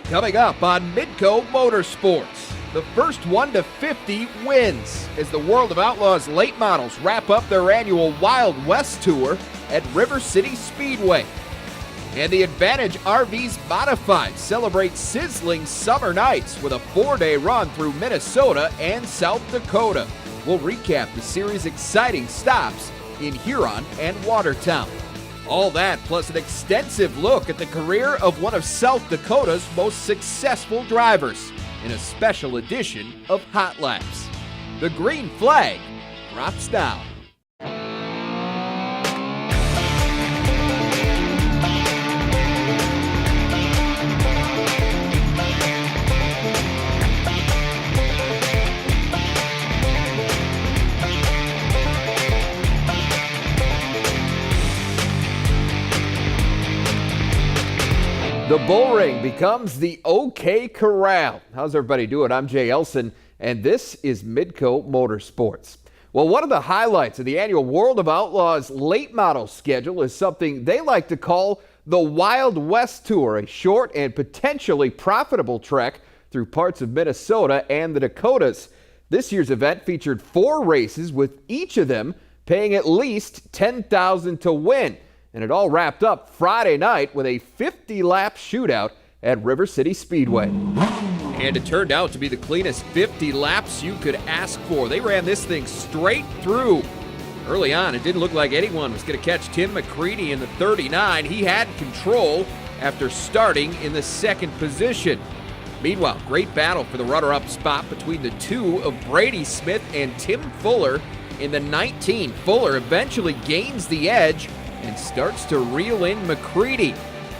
Coming up on Midco Motorsports, the first 1 to 50 wins as the World of Outlaws late models wrap up their annual Wild West Tour at River Cities Speedway. And the Advantage RVs Modified celebrate sizzling summer nights with a 4-day run through Minnesota and South Dakota. We'll recap the series' exciting stops in Huron and Watertown. All that plus an extensive look at the career of one of South Dakota's most successful drivers in a special edition of Hot Laps. The green flag drops down. The Bull Ring becomes the OK Corral. How's everybody doing? I'm Jay Elson, and this is Midco Motorsports. Well, one of the highlights of the annual World of Outlaws late model schedule is something they like to call the Wild West Tour, a short and potentially profitable trek through parts of Minnesota and the Dakotas. This year's event featured 4 races, with each of them paying at least $10,000 to win. And it all wrapped up Friday night with a 50-lap shootout at River Cities Speedway. And it turned out to be the cleanest 50 laps you could ask for. They ran this thing straight through. Early on, it didn't look like anyone was going to catch Tim McCready in the 39. He had control after starting in the second position. Meanwhile, great battle for the runner-up spot between the two of Brady Smith and Tim Fuller in the 19. Fuller eventually gains the edge and starts to reel in McCready.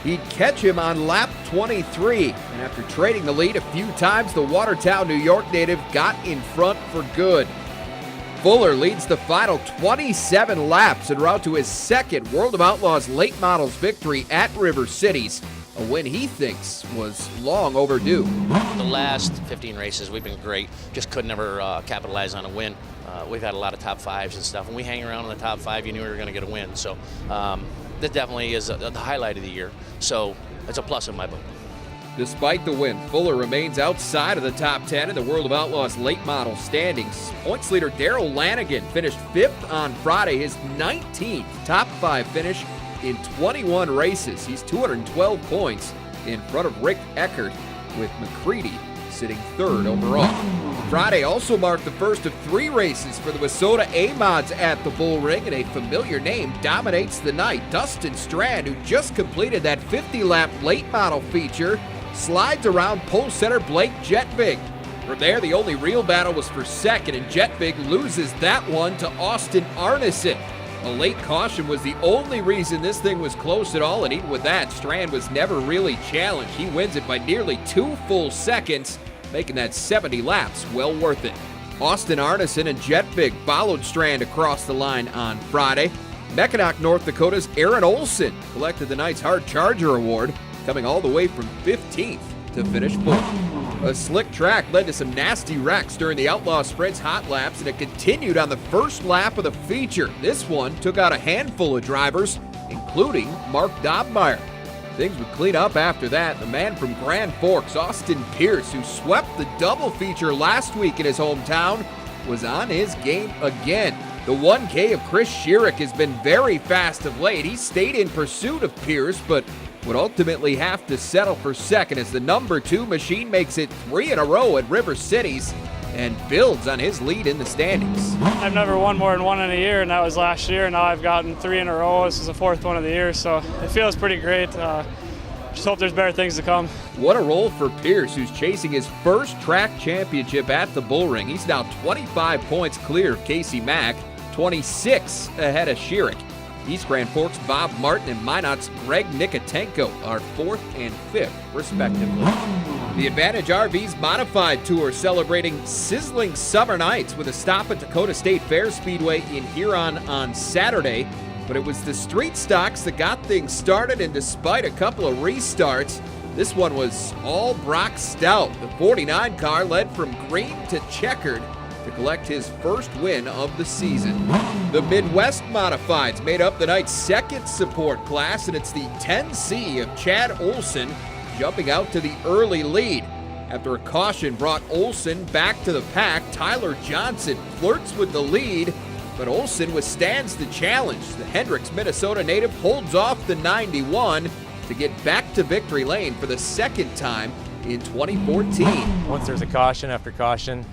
He'd catch him on lap 23, and after trading the lead a few times, the Watertown, New York native got in front for good. Fuller leads the final 27 laps en route to his second World of Outlaws late models victory at River Cities, a win he thinks was long overdue. The last 15 races, we've been great, just could never capitalize on a win. We've had a lot of top 5s and stuff. When we hang around in the top 5, you knew we were going to get a win. So that definitely is the highlight of the year. So it's a plus in my book. Despite the win, Fuller remains outside of the top 10 in the World of Outlaws late model standings. Points leader Darrell Lanigan finished 5th on Friday, his 19th top 5 finish in 21 races. He's 212 points in front of Rick Eckert, with McCready sitting 3rd overall. Friday also marked the first of 3 races for the Wissota A-Mods at the Bull Ring, and a familiar name dominates the night. Dustin Strand, who just completed that 50-lap late model feature, slides around pole setter Blake Jetvig. From there, the only real battle was for second, and Jetvig loses that one to Austin Arneson. A late caution was the only reason this thing was close at all, and even with that, Strand was never really challenged. He wins it by nearly 2 full seconds, making that 70 laps well worth it. Austin Arneson and Jetvig followed Strand across the line on Friday. Mackinac, North Dakota's Aaron Olson collected the night's Hard Charger Award, coming all the way from 15th to finish 4th. A slick track led to some nasty wrecks during the Outlaw Sprint's hot laps, and it continued on the first lap of the feature. This one took out a handful of drivers, including Mark Dobmeyer. Things would clean up after that. The man from Grand Forks, Austin Pierce, who swept the double feature last week in his hometown, was on his game again. The 1K of Chris Schierick has been very fast of late. He stayed in pursuit of Pierce, but would ultimately have to settle for second as the number 2 machine makes it 3 in a row at River Cities and builds on his lead in the standings. I've never won more than 1 in a year, and that was last year. Now I've gotten 3 in a row. This is the 4th one of the year, so it feels pretty great. Just hope there's better things to come. What a roll for Pierce, who's chasing his first track championship at the Bull Ring. He's now 25 points clear of Casey Mack, 26 ahead of Schierick. East Grand Forks' Bob Martin and Minot's Greg Nikotenko are 4th and 5th, respectively. The Advantage RVs Modified Tour celebrating sizzling summer nights with a stop at Dakota State Fair Speedway in Huron on Saturday. But it was the street stocks that got things started, and despite a couple of restarts, this one was all Brock Stout. The 49 car led from green to checkered to collect his first win of the season. The Midwest Modifieds made up the night's second support class, and it's the 10C of Chad Olson, jumping out to the early lead. After a caution brought Olsen back to the pack, Tyler Johnson flirts with the lead, but Olsen withstands the challenge. The Hendricks, Minnesota native holds off the 91 to get back to victory lane for the second time in 2014. Once there's a caution after caution,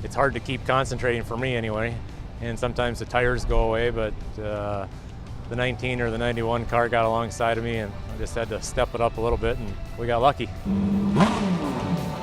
it's hard to keep concentrating, for me anyway, and sometimes the tires go away, but the 19 or the 91 car got alongside of me, and I just had to step it up a little bit, and we got lucky.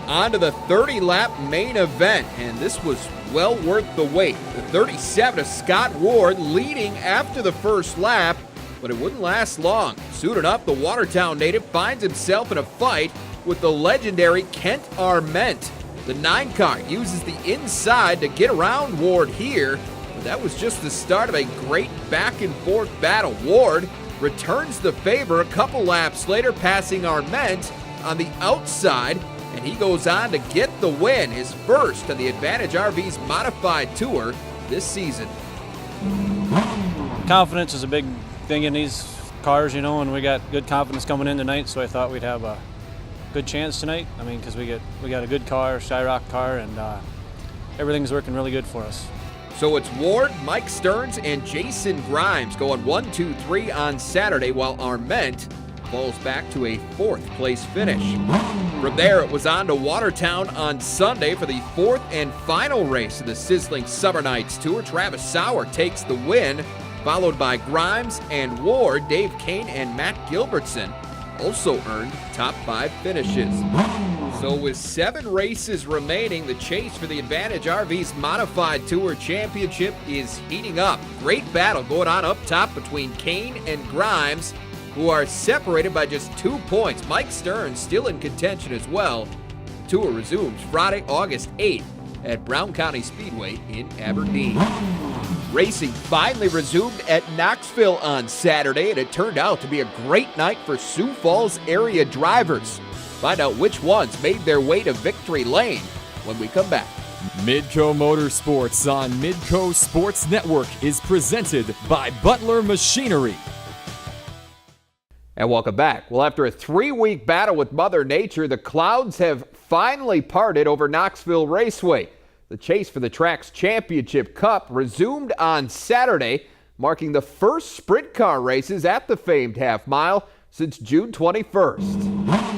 On to the 30-lap main event, and this was well worth the wait. The 37 of Scott Ward leading after the first lap, but it wouldn't last long. Suited up, the Watertown native finds himself in a fight with the legendary Kent Arment. The 9 car uses the inside to get around Ward here, but that was just the start of a great back-and-forth battle. Ward returns the favor a couple laps later, passing Arment on the outside, and he goes on to get the win, his first on the Advantage RV's modified tour this season. Confidence is a big thing in these cars, and we got good confidence coming in tonight, so I thought we'd have a good chance tonight. Because we got a good car, Shyrock car, and everything's working really good for us. So it's Ward, Mike Stearns, and Jason Grimes going 1, 2, 3 on Saturday, while Arment falls back to a 4th place finish. From there, it was on to Watertown on Sunday for the 4th and final race of the sizzling Summer Nights Tour. Travis Sauer takes the win, followed by Grimes and Ward. Dave Kane and Matt Gilbertson also earned top 5 finishes. So with 7 races remaining, the chase for the Advantage RV's Modified Tour Championship is heating up. Great battle going on up top between Kane and Grimes, who are separated by just 2 points. Mike Stearns still in contention as well. The tour resumes Friday, August 8th at Brown County Speedway in Aberdeen. Racing finally resumed at Knoxville on Saturday, and it turned out to be a great night for Sioux Falls area drivers. Find out which ones made their way to victory lane when we come back. Midco Motorsports on Midco Sports Network is presented by Butler Machinery. And welcome back. Well, after a 3-week battle with Mother Nature, the clouds have finally parted over Knoxville Raceway. The chase for the track's championship cup resumed on Saturday, marking the first sprint car races at the famed half mile since June 21st.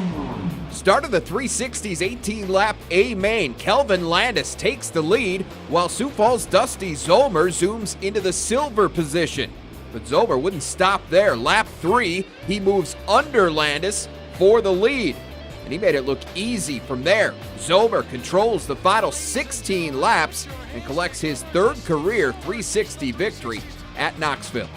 Start of the 360's 18-lap A main, Kelvin Landis takes the lead, while Sioux Falls' Dusty Zomer zooms into the silver position. But Zomer wouldn't stop there. Lap 3, he moves under Landis for the lead, and he made it look easy from there. Zomer controls the final 16 laps and collects his 3rd career 360 victory at Knoxville.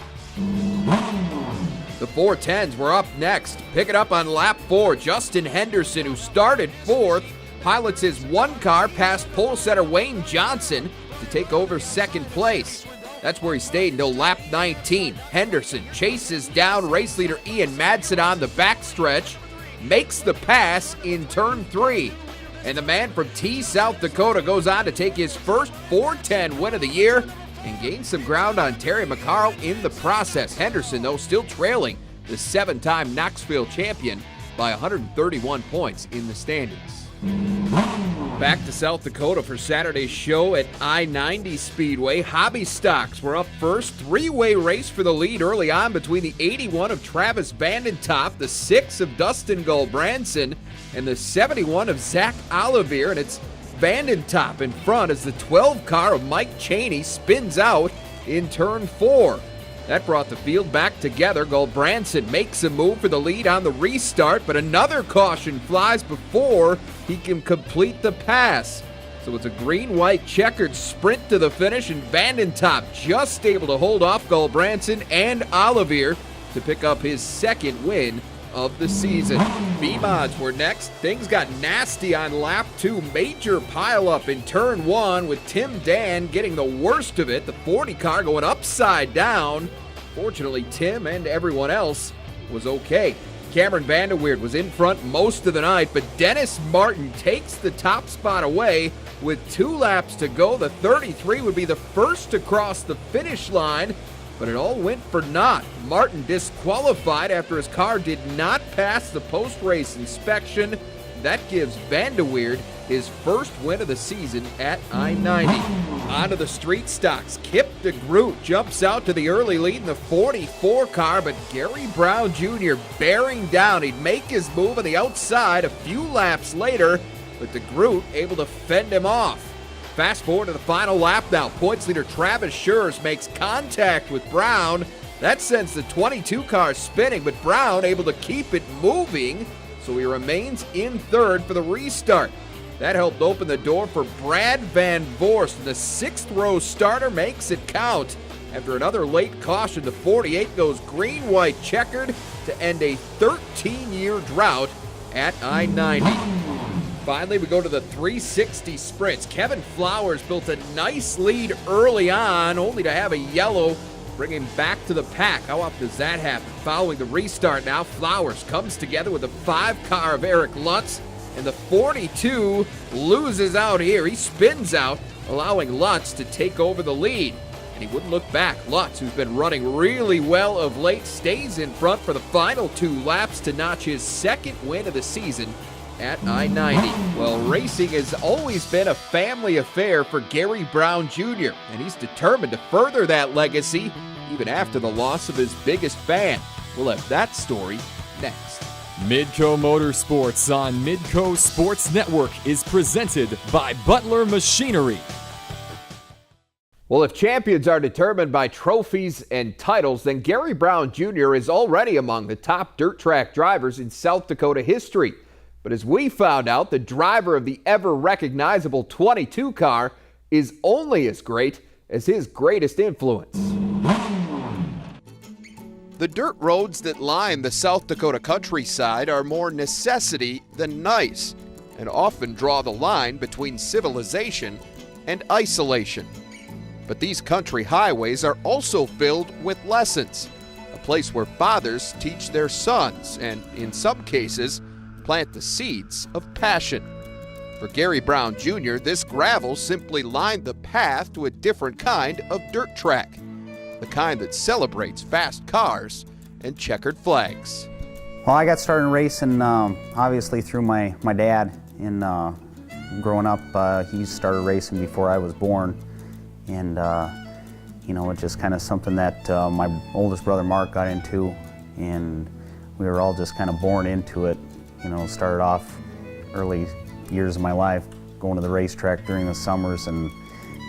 The 410s were up next. Pick it up on lap 4. Justin Henderson, who started 4th, pilots his 1 car past pole setter Wayne Johnson to take over 2nd place. That's where he stayed until lap 19. Henderson chases down race leader Ian Madsen on the backstretch, makes the pass in turn 3. And the man from T, South Dakota goes on to take his first 410 win of the year and gain some ground on Terry McCarl in the process. Henderson, though, still trailing the 7-time Knoxville champion by 131 points in the standings. Back to South Dakota for Saturday's show at I-90 Speedway. Hobby stocks were up first. 3-way race for the lead early on between the 81 of Travis Vandentop, the 6 of Dustin Gulbranson, and the 71 of Zach Olivier, and it's Vandentop in front as the 12 car of Mike Cheney spins out in turn 4. That brought the field back together. Gulbranson makes a move for the lead on the restart, but another caution flies before he can complete the pass. So it's a green-white checkered sprint to the finish, and Vandentop just able to hold off Gulbranson and Olivier to pick up his 2nd win of the season. B-mods were next. Things got nasty on lap 2. Major pileup in turn 1 with Tim Dan getting the worst of it. The 40 car going upside down. Fortunately, Tim and everyone else was okay. Cameron Vanderweerd was in front most of the night, but Dennis Martin takes the top spot away with 2 laps to go. The 33 would be the first to cross the finish line, but it all went for naught. Martin disqualified after his car did not pass the post-race inspection. That gives Van de Weerd his first win of the season at I-90. Onto the street stocks. Kip de Groot jumps out to the early lead in the 44 car, but Gary Brown Jr. bearing down. He'd make his move on the outside a few laps later, but de Groot able to fend him off. Fast forward to the final lap now. Points leader Travis Schurz makes contact with Brown. That sends the 22 car spinning, but Brown able to keep it moving, so he remains in third for the restart. That helped open the door for Brad Van Voorst, and the sixth row starter makes it count. After another late caution, the 48 goes green-white checkered to end a 13-year drought at I-90. Finally, we go to the 360 sprints. Kevin Flowers built a nice lead early on, only to have a yellow bring him back to the pack. How often does that happen? Following the restart now, Flowers comes together with the 5 car of Eric Lutz, and the 42 loses out here. He spins out, allowing Lutz to take over the lead, and he wouldn't look back. Lutz, who's been running really well of late, stays in front for the final 2 laps to notch his second win of the season at I-90. Well, racing has always been a family affair for Gary Brown Jr., and he's determined to further that legacy even after the loss of his biggest fan. We'll have that story next. Midco Motorsports on Midco Sports Network is presented by Butler Machinery. Well, if champions are determined by trophies and titles, then Gary Brown Jr. is already among the top dirt track drivers in South Dakota history. But as we found out, the driver of the ever-recognizable 22 car is only as great as his greatest influence. The dirt roads that line the South Dakota countryside are more necessity than nice, and often draw the line between civilization and isolation. But these country highways are also filled with lessons, a place where fathers teach their sons, and in some cases, plant the seeds of passion. For Gary Brown Jr., this gravel simply lined the path to a different kind of dirt track, the kind that celebrates fast cars and checkered flags. Well, I got started racing obviously through my dad. And growing up, he started racing before I was born, and you know, it's just kind of something that my oldest brother Mark got into, and we were all just kind of born into it. You know, started off early years of my life going to the racetrack during the summers and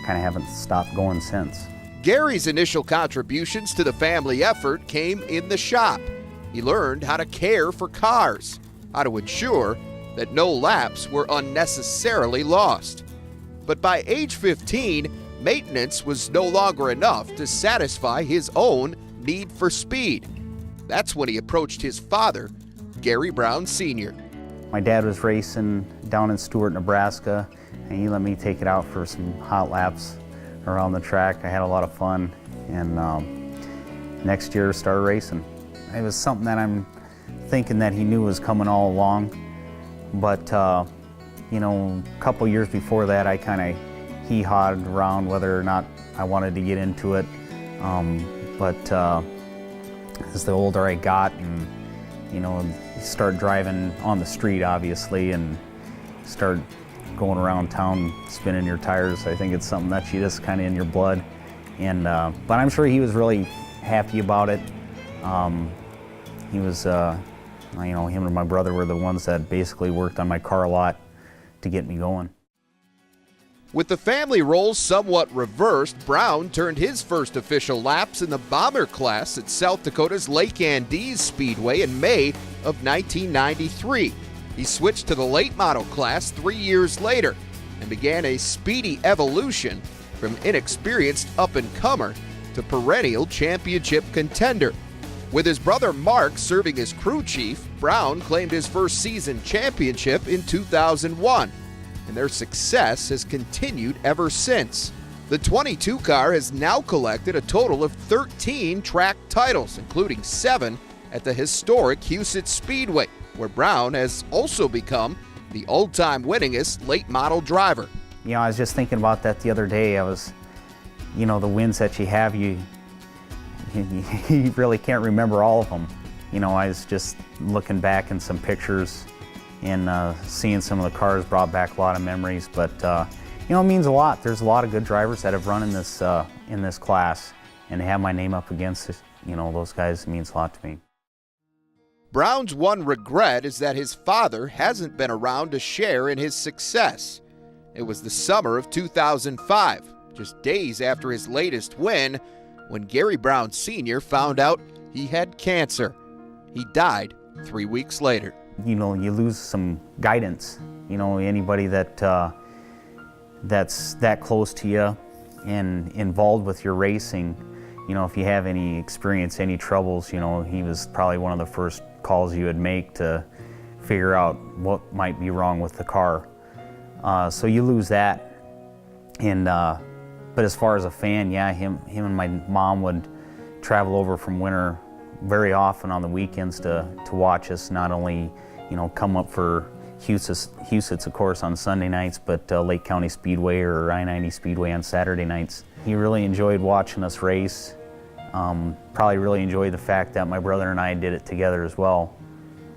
kind of haven't stopped going since. Gary's initial contributions to the family effort came in the shop. He learned how to care for cars, how to ensure that no laps were unnecessarily lost. But by age 15, maintenance was no longer enough to satisfy his own need for speed. That's when he approached his father, Gary Brown Sr. My dad was racing down in Stewart, Nebraska, and he let me take it out for some hot laps around the track. I had a lot of fun, and next year started racing. It was something that I'm thinking that he knew was coming all along, but you know, a couple years before that, I kind of hee-hawed around whether or not I wanted to get into it. But as the older I got, and you know, start driving on the street, obviously, and start going around town spinning your tires. I think it's something that's just kind of in your blood. And but I'm sure he was really happy about it. He was, you know, him and my brother were the ones that basically worked on my car a lot to get me going. With the family roles somewhat reversed, Brown turned his first official laps in the bomber class at South Dakota's Lake Andes Speedway in May of 1993. He switched to the late model class 3 years later and began a speedy evolution from inexperienced up-and-comer to perennial championship contender. With his brother Mark serving as crew chief, Brown claimed his first season championship in 2001. And their success has continued ever since. The 22 car has now collected a total of 13 track titles, including 7 at the historic Huset Speedway, where Brown has also become the all-time winningest late model driver. You know, I was just thinking about that the other day. I was, you know, the wins that you have, you you really can't remember all of them. You know, I was just looking back in some pictures and seeing some of the cars brought back a lot of memories, but you know, it means a lot. There's a lot of good drivers that have run in this class, and to have my name up against, you know, those guys, it means a lot to me. Brown's one regret is that his father hasn't been around to share in his success. It was the summer of 2005, just days after his latest win, when Gary Brown Sr. found out he had cancer. He died 3 weeks later. You know, you lose some guidance. You know, anybody that that's that close to you and involved with your racing, you know, if you have any experience, any troubles, you know, he was probably one of the first calls you would make to figure out what might be wrong with the car. So you lose that. And but as far as a fan, yeah, him and my mom would travel over from Winter very often on the weekends to watch us, not only, you know, come up for Huset's, of course, on Sunday nights, but Lake County Speedway or I-90 Speedway on Saturday nights. He really enjoyed watching us race. Probably really enjoyed the fact that my brother and I did it together as well,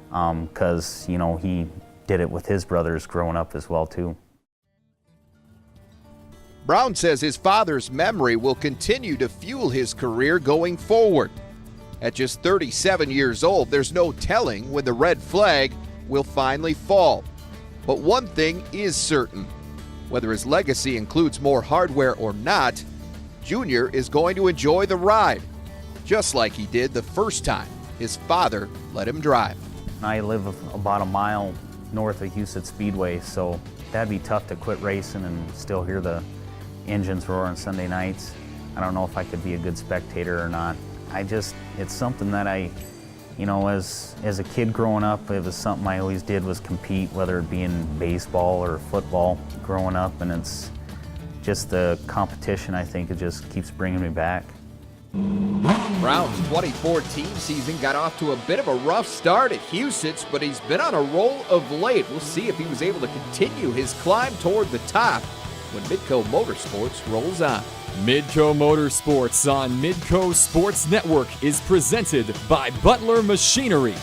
because, you know, he did it with his brothers growing up as well, too. Brown says his father's memory will continue to fuel his career going forward. At just 37 years old, there's no telling when the red flag will finally fall. But one thing is certain. Whether his legacy includes more hardware or not, Junior is going to enjoy the ride, just like he did the first time his father let him drive. I live about a mile north of Huset Speedway, so that'd be tough to quit racing and still hear the engines roar on Sunday nights. I don't know if I could be a good spectator or not. It's something that you know, as a kid growing up, it was something I always did, was compete, whether it be in baseball or football growing up, and it's just the competition, I think, it just keeps bringing me back. Brown's 2014 season got off to a bit of a rough start at Huset's, but he's been on a roll of late. We'll see if he was able to continue his climb toward the top when Midco Motorsports rolls on. Midco Motorsports on Midco Sports Network is presented by Butler Machinery.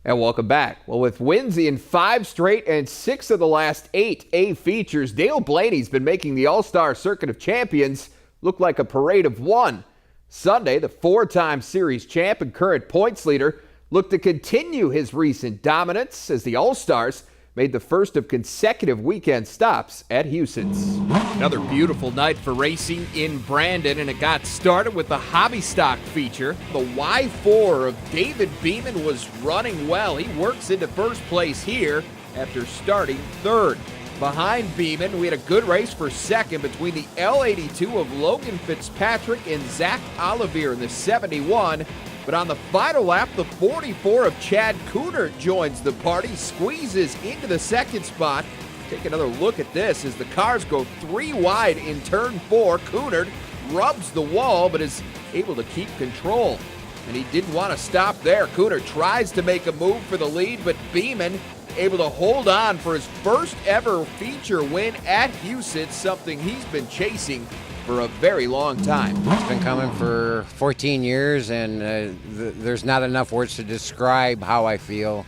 And welcome back. Well, with wins in 5 straight and 6 of the last 8 A features, Dale Blaney's been making the All-Star Circuit of Champions look like a parade of one. Sunday, the 4-time series champ and current points leader looked to continue his recent dominance as the All-Stars made the first of consecutive weekend stops at Huset's. Another beautiful night for racing in Brandon, and it got started with the hobby stock feature. The Y4 of David Beeman was running well. He works into first place here after starting third. Behind Beeman, we had a good race for second between the L82 of Logan Fitzpatrick and Zach Olivier in the 71. But on the final lap, the 44 of Chad Cooner joins the party, squeezes into the second spot. Take another look at this as the cars go 3 wide in turn 4. Cooner rubs the wall but is able to keep control. And he didn't want to stop there. Cooner tries to make a move for the lead, but Beeman able to hold on for his first ever feature win at Huset, something he's been chasing for a very long time. It's been coming for 14 years, and there's not enough words to describe how I feel.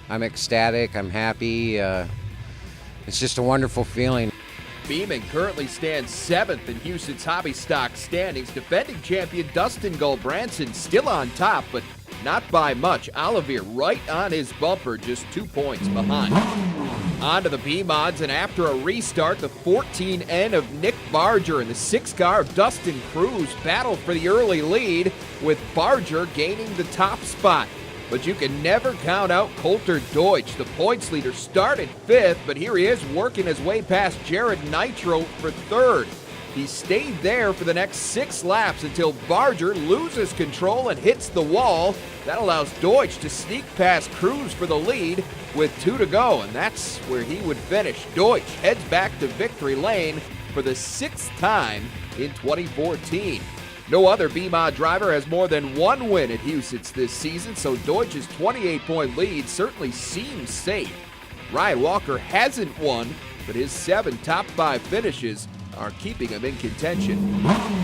I'm ecstatic, I'm happy. It's just a wonderful feeling. Beeman currently stands 7th in Huset's hobby stock standings. Defending champion Dustin Gulbranson still on top, but not by much. Olivier right on his bumper, just 2 points behind. On to the B-Mods, and after a restart, the 14N of Nick Barger and the 6 car of Dustin Cruz battle for the early lead, with Barger gaining the top spot. But you can never count out Coulter Deutsch. The points leader started 5th, but here he is working his way past Jared Nitro for 3rd. He stayed there for the next 6 laps until Barger loses control and hits the wall. That allows Deutsch to sneak past Cruz for the lead with 2 to go, and that's where he would finish. Deutsch heads back to victory lane for the 6th time in 2014. No other B-Mod driver has more than 1 win at Huset's this season, so Deutsch's 28-point lead certainly seems safe. Ryan Walker hasn't won, but his 7 top 5 finishes are keeping him in contention.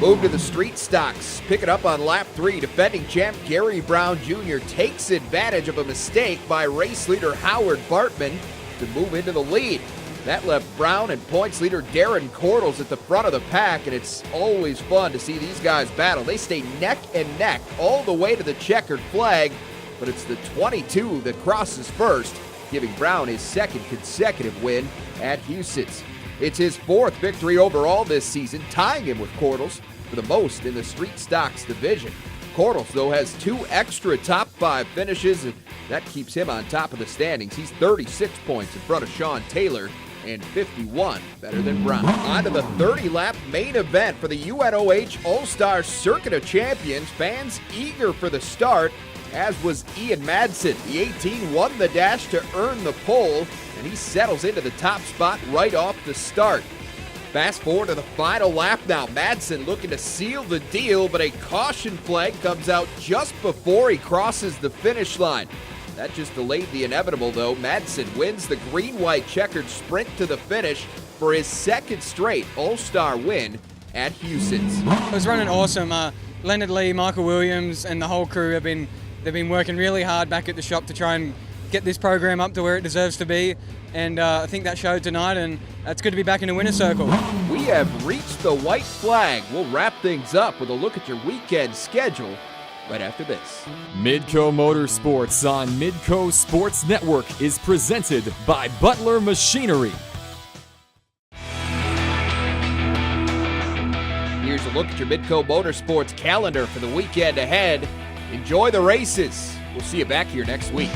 Move to the street stocks. Pick it up on lap 3. Defending champ Gary Brown Jr. takes advantage of a mistake by race leader Howard Bartman to move into the lead. That left Brown and points leader Darren Cordles at the front of the pack, and it's always fun to see these guys battle. They stay neck and neck all the way to the checkered flag, but it's the 22 that crosses first, giving Brown his second consecutive win at Huset. It's his 4th victory overall this season, tying him with Cordles for the most in the street stocks division. Cordles, though, has 2 extra top 5 finishes, and that keeps him on top of the standings. He's 36 points in front of Sean Taylor and 51 better than Brown. On to the 30-lap main event for the UNOH All-Star Circuit of Champions. Fans eager for the start, as was Ian Madsen. The 18 won the dash to earn the pole, and he settles into the top spot right off the start. Fast forward to the final lap now. Madsen looking to seal the deal, but a caution flag comes out just before he crosses the finish line. That just delayed the inevitable, though. Madsen wins the green-white checkered sprint to the finish for his 2nd straight All-Star win at Huset. It was running awesome. Leonard Lee, Michael Williams, and the whole crew they've been working really hard back at the shop to try and get this program up to where it deserves to be. And I think that showed tonight, and it's good to be back in the winner's circle. We have reached the white flag. We'll wrap things up with a look at your weekend schedule right after this. Midco Motorsports on Midco Sports Network is presented by Butler Machinery. Here's a look at your Midco Motorsports calendar for the weekend ahead. Enjoy the races. We'll see you back here next week.